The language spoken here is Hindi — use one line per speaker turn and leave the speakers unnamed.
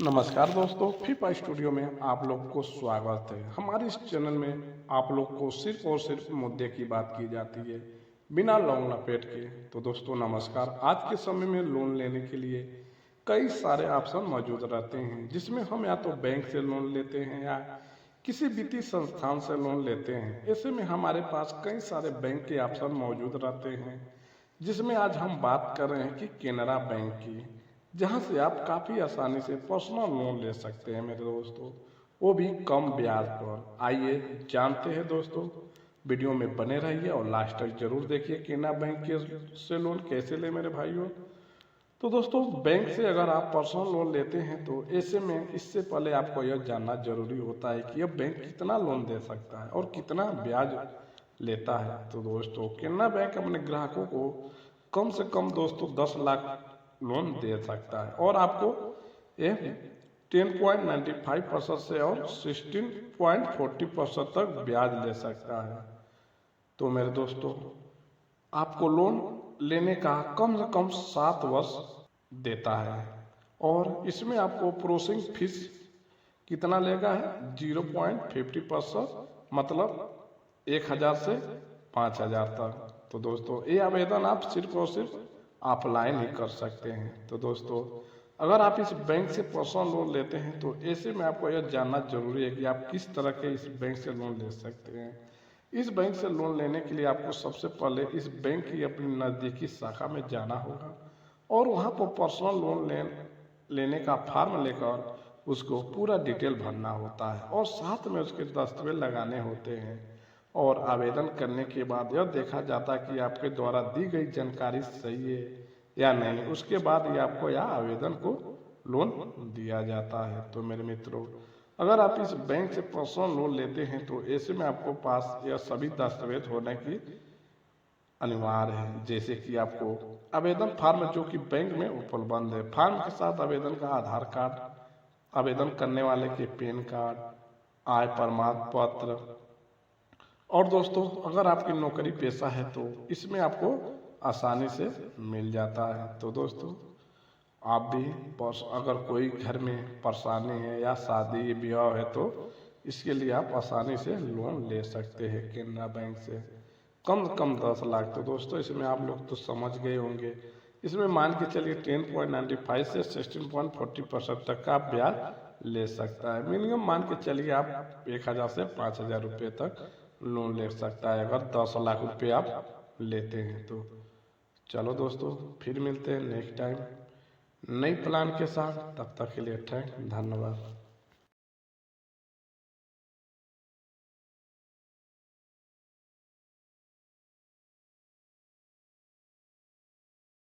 नमस्कार दोस्तों, फीफा स्टूडियो में आप लोग को स्वागत है। हमारे इस चैनल में आप लोग को सिर्फ और सिर्फ मुद्दे की बात की जाती है, बिना लौंग लपेट के। तो दोस्तों नमस्कार। आज के समय में लोन लेने के लिए कई सारे ऑप्शन मौजूद रहते हैं, जिसमें हम या तो बैंक से लोन लेते हैं या किसी वित्तीय संस्थान से लोन लेते हैं। ऐसे में हमारे पास कई सारे बैंक के ऑप्शन मौजूद रहते हैं, जिसमें आज हम बात कर रहे हैं कि केनरा बैंक की, जहां से आप काफ़ी आसानी से पर्सनल लोन ले सकते हैं मेरे दोस्तों, वो भी कम ब्याज पर। आइए जानते हैं दोस्तों, वीडियो में बने रहिए और लास्ट तक जरूर देखिए केनरा बैंक के से लोन कैसे ले मेरे भाइयों। तो दोस्तों, बैंक से अगर आप पर्सनल लोन लेते हैं तो ऐसे में इससे पहले आपको यह जानना जरूरी होता है कि यह बैंक कितना लोन दे सकता है और कितना ब्याज लेता है। तो दोस्तों, केनरा बैंक अपने ग्राहकों को कम से कम दोस्तों 10 लाख लोन दे सकता है और आपको ये 10.95% से और 16.40% तक ब्याज ले सकता है। तो मेरे दोस्तों, आपको लोन लेने का कम से कम 7 वर्ष देता है और इसमें आपको प्रोसेसिंग फीस कितना लेगा है 0.50%, मतलब 1000 से 5000 तक। तो दोस्तों, ये आवेदन आप सिर्फ और सिर्फ ऑफलाइन ही कर सकते हैं। तो दोस्तों, अगर आप इस बैंक से पर्सनल लोन लेते हैं तो ऐसे में आपको यह जानना जरूरी है कि आप किस तरह के इस बैंक से लोन ले सकते हैं। इस बैंक से लोन लेने के लिए आपको सबसे पहले इस बैंक की अपनी नज़दीकी शाखा में जाना होगा और वहाँ पर पर्सनल लोन लेने का फॉर्म लेकर उसको पूरा डिटेल भरना होता है और साथ में उसके दस्तावेज लगाने होते हैं। और आवेदन करने के बाद यह देखा जाता है कि आपके द्वारा दी गई जानकारी सही है या नहीं। उसके बाद ही आपको यह आवेदन को लोन दिया जाता है। तो मेरे मित्रों, अगर आप इस बैंक से पर्सनल लोन लेते हैं तो ऐसे में आपको पास यह सभी दस्तावेज होने की अनिवार्य है, जैसे कि आपको आवेदन फॉर्म जो कि बैंक में उपलब्ध है, फॉर्म के साथ आवेदन का आधार कार्ड, आवेदन करने वाले के पैन कार्ड, आय प्रमाण पत्र। और दोस्तों, अगर आपकी नौकरी पेशा है तो इसमें आपको आसानी से मिल जाता है। तो दोस्तों, आप भी अगर कोई घर में परेशानी है या शादी ब्याह है तो इसके लिए आप आसानी से लोन ले सकते हैं केनरा बैंक से कम 10 लाख। तो दोस्तों, इसमें आप लोग तो समझ गए होंगे, इसमें मान के चलिए 10.95 से 16.40% तक का ब्याज ले सकता है। मिनिमम मान के चलिए आप 1000 से 5000 रुपये तक लोन ले सकता है अगर 10 लाख रुपये आप लेते हैं तो। चलो दोस्तों, फिर मिलते हैं नेक्स्ट टाइम नई प्लान के साथ। तब तक के लिए धन्यवाद।